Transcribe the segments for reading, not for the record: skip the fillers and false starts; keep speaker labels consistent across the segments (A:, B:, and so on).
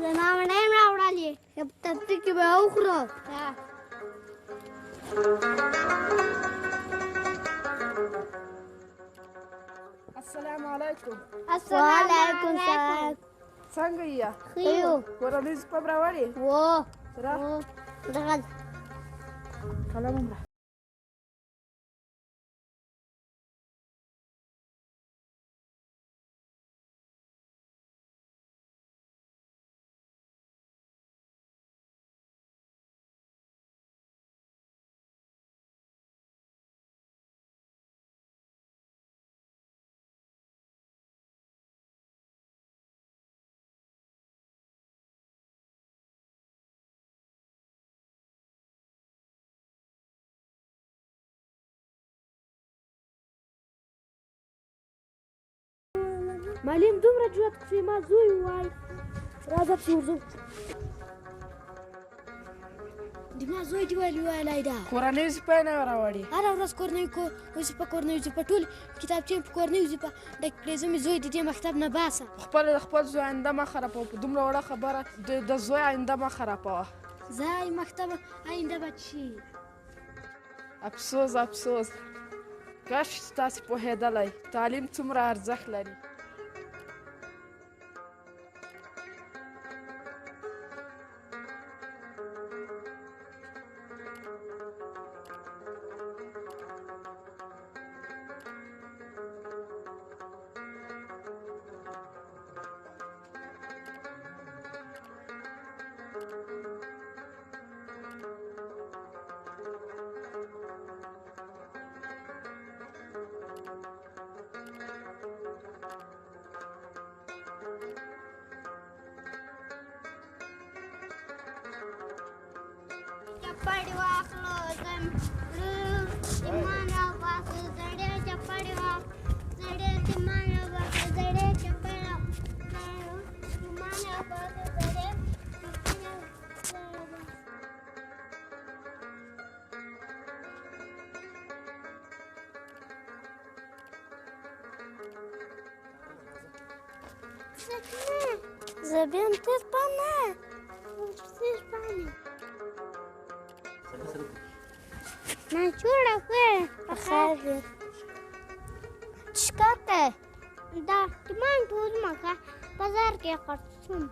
A: زما مڼې مې راوړلې چې په تفریح کې به وخورو.
B: السلام علیکم.
A: وعلیکم السلام.
B: څنګه یې؟
A: ښه یو.
B: کورنۍ زپم راوړې؟
A: دغه
B: قلم مړه.
C: معلم دومره جوړ چې ما زوی وای راځه چې ورځو د ما زوی دی ویلی ده
B: کورنۍ زپه نه راوړې؟
C: هره ورځ کورنۍ وظیفه کورنۍ وظیفه ټول کتابچې په کورنۍ وظیفه ډک کړې. زه مې زوی د دې مکتب نه باسه.
B: خپل زوی آینده مه خرابوه. په دومره وړه خبره د زوی آینده مه خرابوه.
C: زه مکتب آینده به چی؟
B: افسوس کاش چې تاسې پوهېدلی تعلیم څومره ارزښت لري.
A: چپړې واخلو ایمان راوباسو زړې چپړې زړې ایمان راوباسو زړې چپړې ایمان راوباسو زړې زبين تسبانه نچوړه خو بخیر چکاته دا تمان ټول مکه بازار کې خرڅوم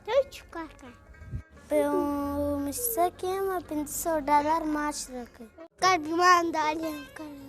A: ته چکاته په مسکه ما $500 معاش راکړ کډمان دالیم کړو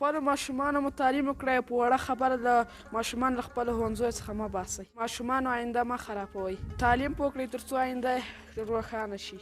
B: خپلو ماشومانو مو تعلیم وکړئ. په وړه خبره د ماشومان له خپلو ښوونځیو څخه مه باسئ. ماشومانو آینده مه خرابوئ. تعلیم وکړئ تر څو آینده روښانه شي.